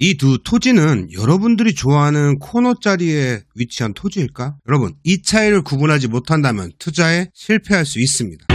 이 두 토지는 여러분들이 좋아하는 코너 자리에 위치한 토지일까? 여러분, 이 차이를 구분하지 못한다면 투자에 실패할 수 있습니다.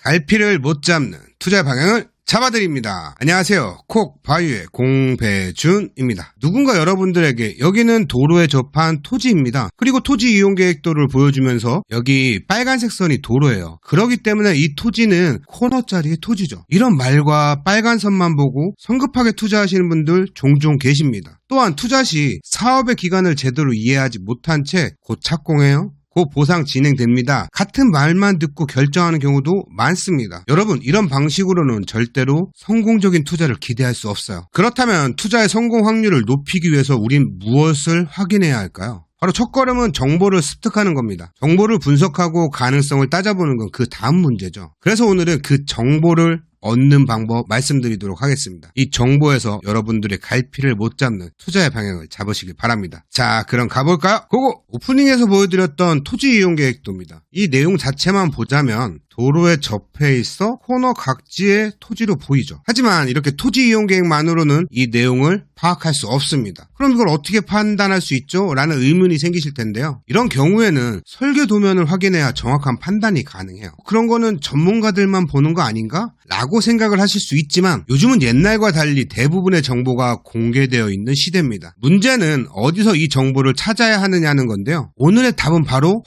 갈피를 못 잡는 투자의 방향을 잡아드립니다. 안녕하세요. 콕바유의 공배준입니다. 누군가 여러분들에게 여기는 도로에 접한 토지입니다. 그리고 토지 이용 계획도를 보여주면서 여기 빨간색 선이 도로예요. 그렇기 때문에 이 토지는 코너짜리의 토지죠. 이런 말과 빨간 선만 보고 성급하게 투자하시는 분들 종종 계십니다. 또한 투자 시 사업의 기간을 제대로 이해하지 못한 채 곧 착공해요. 곧 보상 진행됩니다. 같은 말만 듣고 결정하는 경우도 많습니다. 여러분, 이런 방식으로는 절대로 성공적인 투자를 기대할 수 없어요. 그렇다면 투자의 성공 확률을 높이기 위해서 우린 무엇을 확인해야 할까요? 바로 첫걸음은 정보를 습득하는 겁니다. 정보를 분석하고 가능성을 따져보는 건 그 다음 문제죠. 그래서 오늘은 그 정보를 얻는 방법 말씀드리도록 하겠습니다. 이 정보에서 여러분들의 갈피를 못 잡는 투자의 방향을 잡으시길 바랍니다. 자, 그럼 가볼까요? 고고! 오프닝에서 보여드렸던 토지 이용 계획도입니다. 이 내용 자체만 보자면 도로에 접해 있어 코너 각지의 토지로 보이죠. 하지만 이렇게 토지 이용 계획만으로는 이 내용을 파악할 수 없습니다. 그럼 이걸 어떻게 판단할 수 있죠? 라는 의문이 생기실 텐데요. 이런 경우에는 설계 도면을 확인해야 정확한 판단이 가능해요. 그런 거는 전문가들만 보는 거 아닌가? 라고 생각을 하실 수 있지만 요즘은 옛날과 달리 대부분의 정보가 공개되어 있는 시대입니다. 문제는 어디서 이 정보를 찾아야 하느냐는 건데요. 오늘의 답은 바로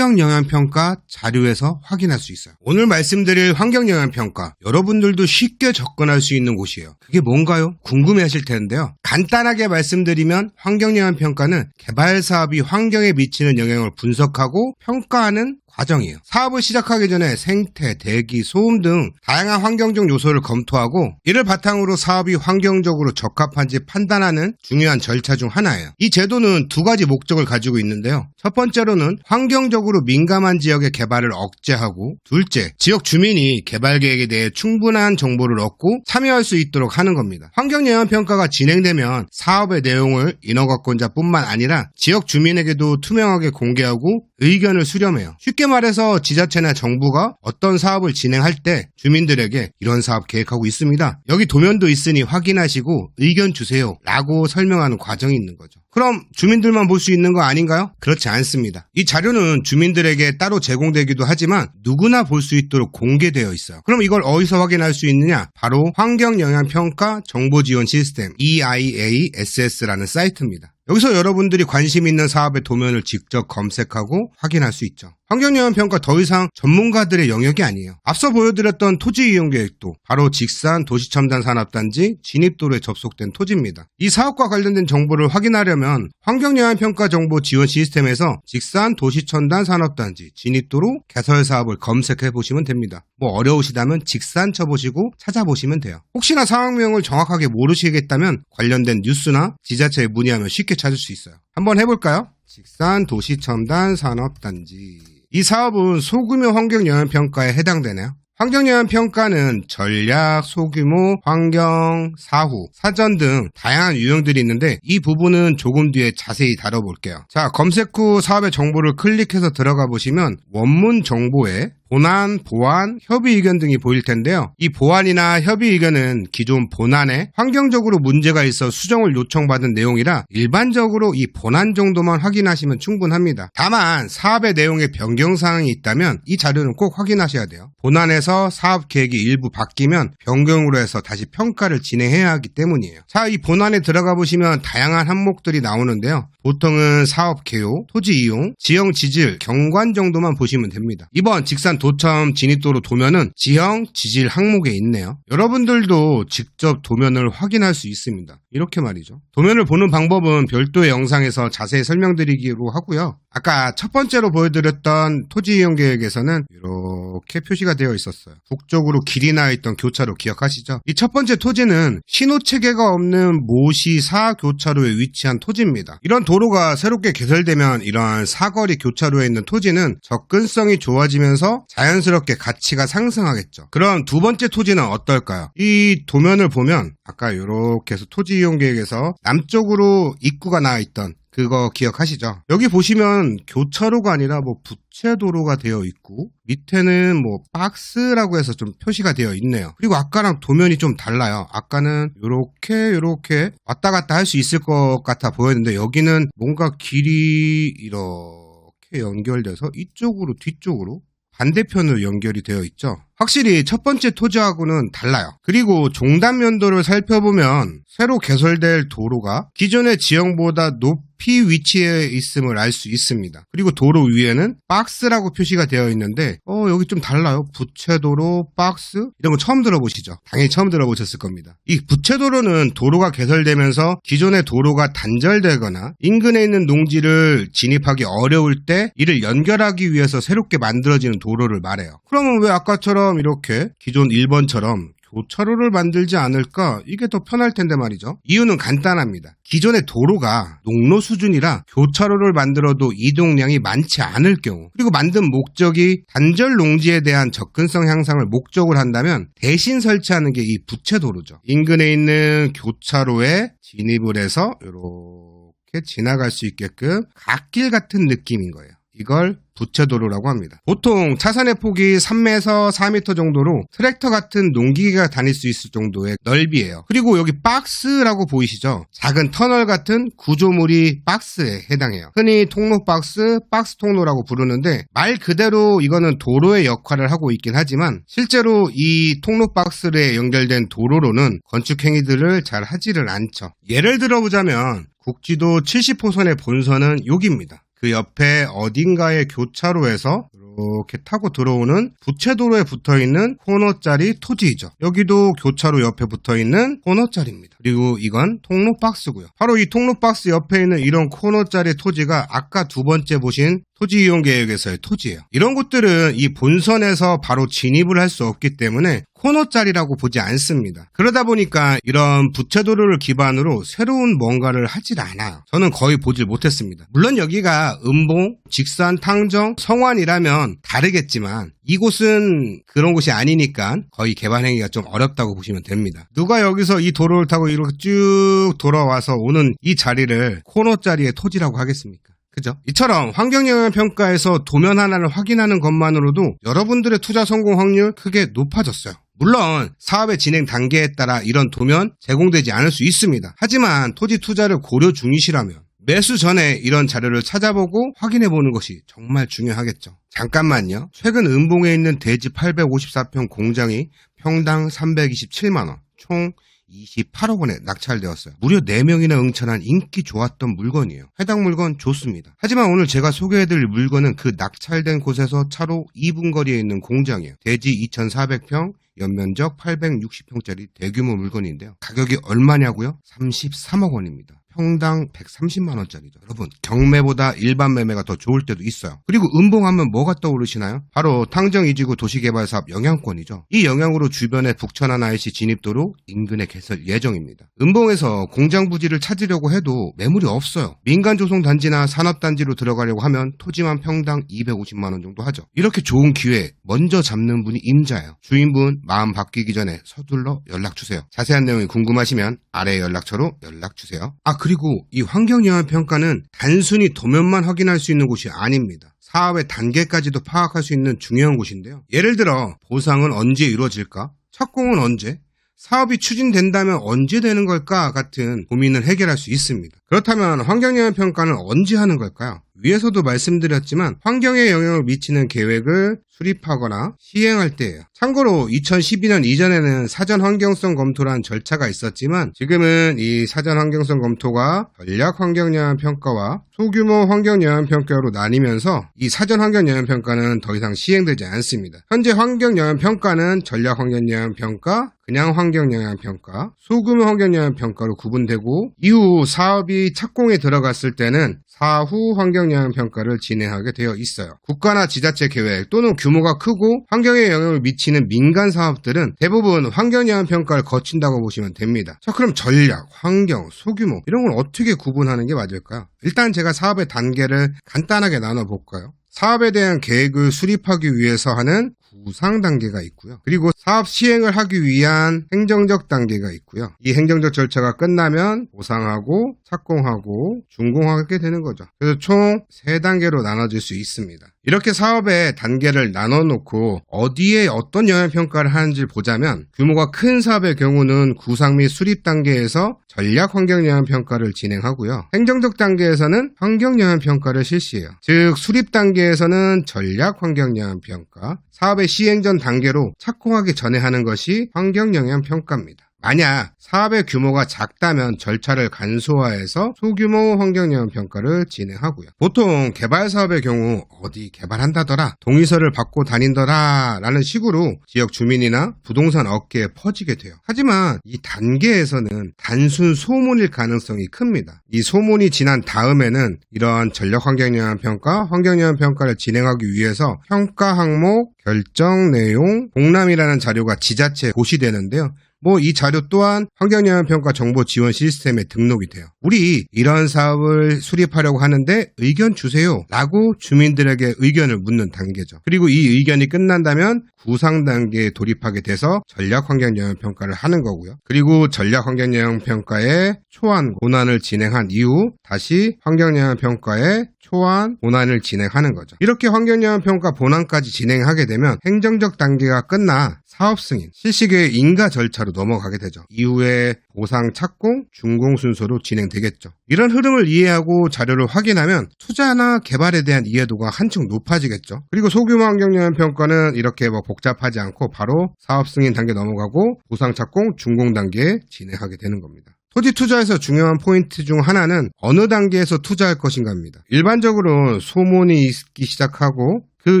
환경영향평가 자료에서 확인할 수 있어요. 오늘 말씀드릴 환경영향평가, 여러분들도 쉽게 접근할 수 있는 곳이에요. 그게 뭔가요? 궁금해하실 텐데요. 간단하게 말씀드리면 환경영향평가는 개발 사업이 환경에 미치는 영향을 분석하고 평가하는 과정이에요. 사업을 시작하기 전에 생태, 대기, 소음 등 다양한 환경적 요소를 검토하고 이를 바탕으로 사업이 환경적으로 적합한지 판단하는 중요한 절차 중 하나예요. 이 제도는 두 가지 목적을 가지고 있는데요. 첫 번째로는 환경적으로 민감한 지역의 개발을 억제하고, 둘째, 지역 주민이 개발 계획에 대해 충분한 정보를 얻고 참여할 수 있도록 하는 겁니다. 환경영향평가가 진행되면 사업의 내용을 인허가권자뿐만 아니라 지역 주민에게도 투명하게 공개하고 의견을 수렴해요. 쉽게 말해서 지자체나 정부가 어떤 사업을 진행할 때 주민들에게 이런 사업 계획하고 있습니다. 여기 도면도 있으니 확인하시고 의견 주세요 라고 설명하는 과정이 있는 거죠. 그럼 주민들만 볼 수 있는 거 아닌가요? 그렇지 않습니다. 이 자료는 주민들에게 따로 제공되기도 하지만 누구나 볼 수 있도록 공개되어 있어요. 그럼 이걸 어디서 확인할 수 있느냐? 바로 환경영향평가 정보지원 시스템 EIASS라는 사이트입니다. 여기서 여러분들이 관심 있는 사업의 도면을 직접 검색하고 확인할 수 있죠. 환경영향평가 더 이상 전문가들의 영역이 아니에요. 앞서 보여드렸던 토지 이용 계획도 바로 직산 도시첨단 산업단지 진입도로에 접속된 토지입니다. 이 사업과 관련된 정보를 확인하려면 환경영향평가 정보 지원 시스템에서 직산 도시첨단 산업단지 진입도로 개설 사업을 검색해 보시면 됩니다. 어려우시다면 직산 쳐보시고 찾아보시면 돼요. 혹시나 상황명을 정확하게 모르시겠다면 관련된 뉴스나 지자체에 문의하면 쉽게 찾을 수 있어요. 한번 해볼까요? 직산 도시첨단 산업단지. 이 사업은 소규모 환경영향평가에 해당되네요. 환경영향평가는 전략, 소규모, 환경, 사후, 사전 등 다양한 유형들이 있는데 이 부분은 조금 뒤에 자세히 다뤄볼게요. 자, 검색 후 사업의 정보를 클릭해서 들어가 보시면 원문 정보에 본안, 보안, 협의 의견 등이 보일 텐데요. 이 보안이나 협의 의견은 기존 본안에 환경적으로 문제가 있어 수정을 요청받은 내용이라 일반적으로 이 본안 정도만 확인하시면 충분합니다. 다만 사업의 내용에 변경사항이 있다면 이 자료는 꼭 확인하셔야 돼요. 본안에서 사업 계획이 일부 바뀌면 변경으로 해서 다시 평가를 진행해야 하기 때문이에요. 자, 이 본안에 들어가 보시면 다양한 항목들이 나오는데요. 보통은 사업 개요, 토지 이용, 지형 지질, 경관 정도만 보시면 됩니다. 이번 직산 도첨 진입도로 도면은 지형, 지질 항목에 있네요. 여러분들도 직접 도면을 확인할 수 있습니다. 이렇게 말이죠. 도면을 보는 방법은 별도의 영상에서 자세히 설명드리기로 하고요. 아까 첫 번째로 보여드렸던 토지 이용 계획에서는 이렇게 표시가 되어 있었어요. 북쪽으로 길이 나 있던 교차로 기억하시죠? 이 첫 번째 토지는 신호체계가 없는 모시사 교차로에 위치한 토지입니다. 이런 도로가 새롭게 개설되면 이러한 사거리 교차로에 있는 토지는 접근성이 좋아지면서 자연스럽게 가치가 상승하겠죠. 그럼 두 번째 토지는 어떨까요? 이 도면을 보면 아까 이렇게 해서 토지 이용 계획에서 남쪽으로 입구가 나와 있던 그거 기억하시죠? 여기 보시면 교차로가 아니라 뭐 부채도로가 되어 있고 밑에는 뭐 박스라고 해서 좀 표시가 되어 있네요. 그리고 아까랑 도면이 좀 달라요. 아까는 요렇게 왔다 갔다 할 수 있을 것 같아 보였는데 여기는 뭔가 길이 이렇게 연결돼서 이쪽으로 뒤쪽으로 반대편으로 연결이 되어 있죠. 확실히 첫 번째 토지하고는 달라요. 그리고 종단 면도를 살펴보면 새로 개설될 도로가 기존의 지형보다 높이 위치해 있음을 알 수 있습니다. 그리고 도로 위에는 박스라고 표시가 되어 있는데 여기 좀 달라요. 부채도로, 박스 이런 거 처음 들어보시죠? 당연히 처음 들어보셨을 겁니다. 이 부채도로는 도로가 개설되면서 기존의 도로가 단절되거나 인근에 있는 농지를 진입하기 어려울 때 이를 연결하기 위해서 새롭게 만들어지는 도로를 말해요. 그러면 왜 아까처럼 이렇게 기존 1번처럼 교차로를 만들지 않을까? 이게 더 편할 텐데 말이죠. 이유는 간단합니다. 기존의 도로가 농로 수준이라 교차로를 만들어도 이동량이 많지 않을 경우, 그리고 만든 목적이 단절 농지에 대한 접근성 향상을 목적으로 한다면 대신 설치하는 게 이 부채도로죠. 인근에 있는 교차로에 진입을 해서 이렇게 지나갈 수 있게끔 갓길 같은 느낌인 거예요. 이걸 부채도로라고 합니다. 보통 차선의 폭이 3에서 4m 정도로 트랙터 같은 농기계가 다닐 수 있을 정도의 넓이에요. 그리고 여기 박스라고 보이시죠? 작은 터널 같은 구조물이 박스에 해당해요. 흔히 통로 박스, 박스 통로라고 부르는데 말 그대로 이거는 도로의 역할을 하고 있긴 하지만 실제로 이 통로 박스에 연결된 도로로는 건축 행위들을 잘 하지를 않죠. 예를 들어보자면 국지도 70호선의 본선은 여기입니다. 그 옆에 어딘가의 교차로에서 이렇게 타고 들어오는 부채도로에 붙어있는 코너짜리 토지이죠. 여기도 교차로 옆에 붙어있는 코너짜리입니다. 그리고 이건 통로박스고요. 바로 이 통로박스 옆에 있는 이런 코너짜리 토지가 아까 두 번째 보신 토지 이용 계획에서의 토지예요. 이런 곳들은 이 본선에서 바로 진입을 할 수 없기 때문에 코너짜리라고 보지 않습니다. 그러다 보니까 이런 부채도로를 기반으로 새로운 뭔가를 하질 않아요. 저는 거의 보질 못했습니다. 물론 여기가 음봉, 직산, 탕정, 성완이라면 다르겠지만 이곳은 그런 곳이 아니니까 거의 개발행위가 좀 어렵다고 보시면 됩니다. 누가 여기서 이 도로를 타고 이렇게 쭉 돌아와서 오는 이 자리를 코너짜리의 토지라고 하겠습니까? 그죠? 이처럼 환경영향평가에서 도면 하나를 확인하는 것만으로도 여러분들의 투자 성공 확률 크게 높아졌어요. 물론 사업의 진행 단계에 따라 이런 도면 제공되지 않을 수 있습니다. 하지만 토지 투자를 고려 중이시라면 매수 전에 이런 자료를 찾아보고 확인해보는 것이 정말 중요하겠죠. 잠깐만요. 최근 은봉에 있는 대지 854평 공장이 평당 327만원, 총 28억 원에 낙찰되었어요. 무려 4명이나 응찰한 인기 좋았던 물건이에요. 해당 물건 좋습니다. 하지만 오늘 제가 소개해드릴 물건은 그 낙찰된 곳에서 차로 2분 거리에 있는 공장이에요. 대지 2,400평, 연면적 860평짜리 대규모 물건인데요. 가격이 얼마냐고요? 33억 원입니다. 평당 130만원짜리죠. 여러분, 경매보다 일반 매매가 더 좋을 때도 있어요. 그리고 은봉하면 뭐가 떠오르시나요? 바로 탕정이지구 도시개발사업 영향권이죠. 이 영향으로 주변에 북천안 IC 진입도로 인근에 개설 예정입니다. 은봉에서 공장 부지를 찾으려고 해도 매물이 없어요. 민간조성단지나 산업단지로 들어가려고 하면 토지만 평당 250만원 정도 하죠. 이렇게 좋은 기회 먼저 잡는 분이 임자예요. 주인분 마음 바뀌기 전에 서둘러 연락주세요. 자세한 내용이 궁금하시면 아래 연락처로 연락주세요. 그리고 이 환경영향평가는 단순히 도면만 확인할 수 있는 곳이 아닙니다. 사업의 단계까지도 파악할 수 있는 중요한 곳인데요. 예를 들어 보상은 언제 이루어질까? 착공은 언제? 사업이 추진된다면 언제 되는 걸까? 같은 고민을 해결할 수 있습니다. 그렇다면 환경영향평가는 언제 하는 걸까요? 위에서도 말씀드렸지만 환경에 영향을 미치는 계획을 수립하거나 시행할 때예요. 참고로 2012년 이전에는 사전 환경성 검토란 절차가 있었지만 지금은 이 사전 환경성 검토가 전략 환경영향평가와 소규모 환경영향평가로 나뉘면서 이 사전 환경영향평가는 더 이상 시행되지 않습니다. 현재 환경영향평가는 전략 환경영향평가, 그냥 환경영향평가, 소규모 환경영향평가로 구분되고 이후 사업이 착공에 들어갔을 때는 사후 환경영향평가를 진행하게 되어 있어요. 국가나 지자체 계획 또는 규모가 크고 환경에 영향을 미치는 민간 사업들은 대부분 환경영향평가를 거친다고 보시면 됩니다. 자, 그럼 전략, 환경, 소규모 이런 걸 어떻게 구분하는 게 맞을까요? 일단 제가 사업의 단계를 간단하게 나눠볼까요? 사업에 대한 계획을 수립하기 위해서 하는 구상 단계가 있고요. 그리고 사업 시행을 하기 위한 행정적 단계가 있고요. 이 행정적 절차가 끝나면 보상하고 착공하고 준공하게 되는 거죠. 그래서 총 3단계로 나눠질 수 있습니다. 이렇게 사업의 단계를 나눠놓고 어디에 어떤 영향평가를 하는지 보자면 규모가 큰 사업의 경우는 구상 및 수립 단계에서 전략 환경영향평가를 진행하고요. 행정적 단계에서는 환경영향평가를 실시해요. 즉 수립 단계에서는 전략 환경영향평가, 사업의 시행 전 단계로 착공하기 전에 하는 것이 환경영향평가입니다. 만약 사업의 규모가 작다면 절차를 간소화해서 소규모 환경영향평가를 진행하고요. 보통 개발 사업의 경우 어디 개발한다더라, 동의서를 받고 다닌더라 라는 식으로 지역 주민이나 부동산 업계에 퍼지게 돼요. 하지만 이 단계에서는 단순 소문일 가능성이 큽니다. 이 소문이 지난 다음에는 이러한 전략 환경영향평가, 환경영향평가를 진행하기 위해서 평가 항목, 결정 내용, 공람이라는 자료가 지자체에 고시되는데요. 이 자료 또한 환경영향평가 정보 지원 시스템에 등록이 돼요. 우리 이런 사업을 수립하려고 하는데 의견 주세요 라고 주민들에게 의견을 묻는 단계죠. 그리고 이 의견이 끝난다면 구상 단계에 돌입하게 돼서 전략 환경영향평가를 하는 거고요. 그리고 전략 환경영향평가의 초안 고난을 진행한 이후 다시 환경영향평가의 초안 본안을 진행하는 거죠. 이렇게 환경영향평가 본안까지 진행하게 되면 행정적 단계가 끝나 사업 승인, 실시계획 인가 절차로 넘어가게 되죠. 이후에 보상 착공, 준공 순서로 진행되겠죠. 이런 흐름을 이해하고 자료를 확인하면 투자나 개발에 대한 이해도가 한층 높아지겠죠. 그리고 소규모 환경영향평가는 이렇게 복잡하지 않고 바로 사업 승인 단계 넘어가고 보상 착공, 준공 단계에 진행하게 되는 겁니다. 토지 투자에서 중요한 포인트 중 하나는 어느 단계에서 투자할 것인가입니다. 일반적으로 소문이 있기 시작하고 그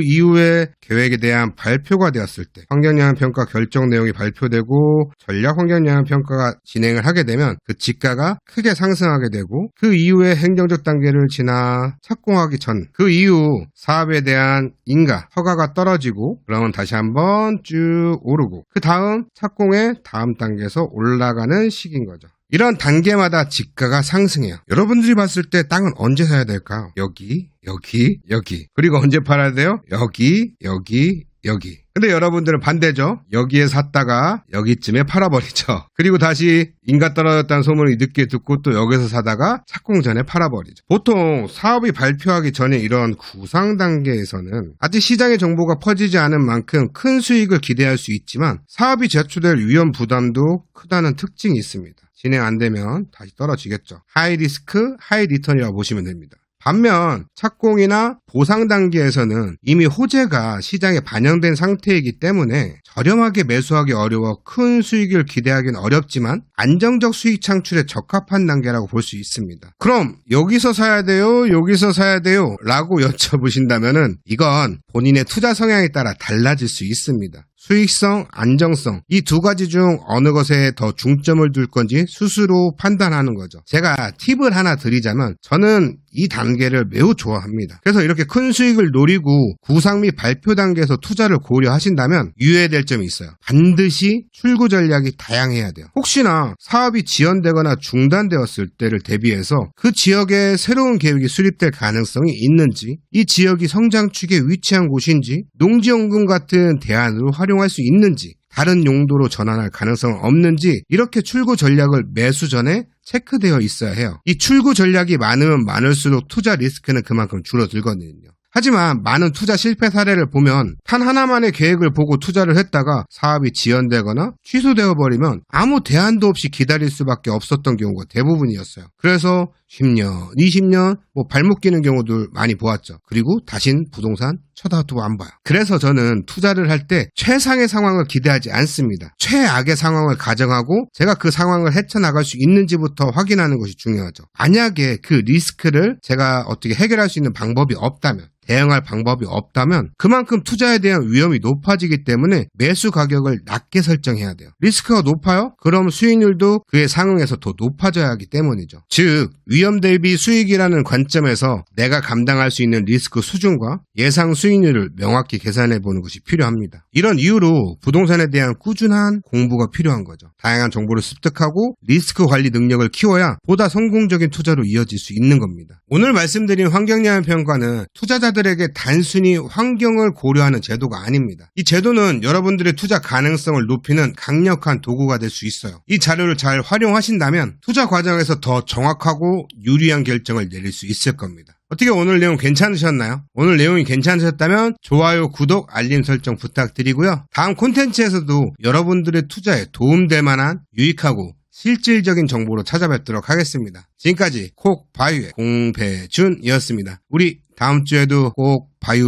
이후에 계획에 대한 발표가 되었을 때 환경영향평가 결정 내용이 발표되고 전략 환경영향평가가 진행을 하게 되면 그 지가가 크게 상승하게 되고 그 이후에 행정적 단계를 지나 착공하기 전 그 이후 사업에 대한 인가, 허가가 떨어지고 그러면 다시 한번 쭉 오르고 그 다음 착공의 다음 단계에서 올라가는 시기인 거죠. 이런 단계마다 지가가 상승해요. 여러분들이 봤을 때 땅은 언제 사야 될까요? 여기. 그리고 언제 팔아야 돼요? 여기. 근데 여러분들은 반대죠. 여기에 샀다가 여기쯤에 팔아버리죠. 그리고 다시 인가 떨어졌다는 소문을 늦게 듣고 또 여기서 사다가 착공 전에 팔아버리죠. 보통 사업이 발표하기 전에 이런 구상 단계에서는 아직 시장의 정보가 퍼지지 않은 만큼 큰 수익을 기대할 수 있지만 사업이 제출될 위험 부담도 크다는 특징이 있습니다. 진행 안 되면 다시 떨어지겠죠. 하이 리스크, 하이 리턴이라고 보시면 됩니다. 반면 착공이나 보상 단계에서는 이미 호재가 시장에 반영된 상태이기 때문에 저렴하게 매수하기 어려워 큰 수익을 기대하기는 어렵지만 안정적 수익 창출에 적합한 단계라고 볼 수 있습니다. 그럼 여기서 사야 돼요? 여기서 사야 돼요? 라고 여쭤보신다면은 이건 본인의 투자 성향에 따라 달라질 수 있습니다. 수익성, 안정성 이 두 가지 중 어느 것에 더 중점을 둘 건지 스스로 판단하는 거죠. 제가 팁을 하나 드리자면 저는 이 단계를 매우 좋아합니다. 그래서 이렇게 큰 수익을 노리고 구상 및 발표 단계에서 투자를 고려하신다면 유의될 점이 있어요. 반드시 출구 전략이 다양해야 돼요. 혹시나 사업이 지연되거나 중단되었을 때를 대비해서 그 지역에 새로운 계획이 수립될 가능성이 있는지, 이 지역이 성장축에 위치한 곳인지, 농지연금 같은 대안으로 활용할 수 있는지, 다른 용도로 전환할 가능성은 없는지 이렇게 출구 전략을 매수 전에 체크되어 있어야 해요. 이 출구 전략이 많으면 많을수록 투자 리스크는 그만큼 줄어들거든요. 하지만 많은 투자 실패 사례를 보면 단 하나만의 계획을 보고 투자를 했다가 사업이 지연되거나 취소되어 버리면 아무 대안도 없이 기다릴 수밖에 없었던 경우가 대부분이었어요. 그래서 10년, 20년 발목 끼는 경우들 많이 보았죠. 그리고 다신 부동산 쳐다도 안 봐요. 그래서 저는 투자를 할 때 최상의 상황을 기대하지 않습니다. 최악의 상황을 가정하고 제가 그 상황을 헤쳐나갈 수 있는지부터 확인하는 것이 중요하죠. 만약에 그 리스크를 제가 어떻게 해결할 수 있는 방법이 없다면, 대응할 방법이 없다면 그만큼 투자에 대한 위험이 높아지기 때문에 매수 가격을 낮게 설정해야 돼요. 리스크가 높아요? 그럼 수익률도 그에 상응해서 더 높아져야 하기 때문이죠. 즉 위험 대비 수익이라는 관점에서 내가 감당할 수 있는 리스크 수준과 예상 수익률을 명확히 계산해 보는 것이 필요합니다. 이런 이유로 부동산에 대한 꾸준한 공부가 필요한 거죠. 다양한 정보를 습득하고 리스크 관리 능력을 키워야 보다 성공적인 투자로 이어질 수 있는 겁니다. 오늘 말씀드린 환경영향 평가는 투자자들에게 단순히 환경을 고려하는 제도가 아닙니다. 이 제도는 여러분들의 투자 가능성을 높이는 강력한 도구가 될 수 있어요. 이 자료를 잘 활용하신다면 투자 과정에서 더 정확하고 유리한 결정을 내릴 수 있을 겁니다. 어떻게 오늘 내용 괜찮으셨나요? 오늘 내용이 괜찮으셨다면 좋아요, 구독, 알림 설정 부탁드리고요. 다음 콘텐츠에서도 여러분들의 투자에 도움될 만한 유익하고 실질적인 정보로 찾아뵙도록 하겠습니다. 지금까지 콕 바유의 공배준이었습니다. 우리 다음 주에도 꼭 봐요.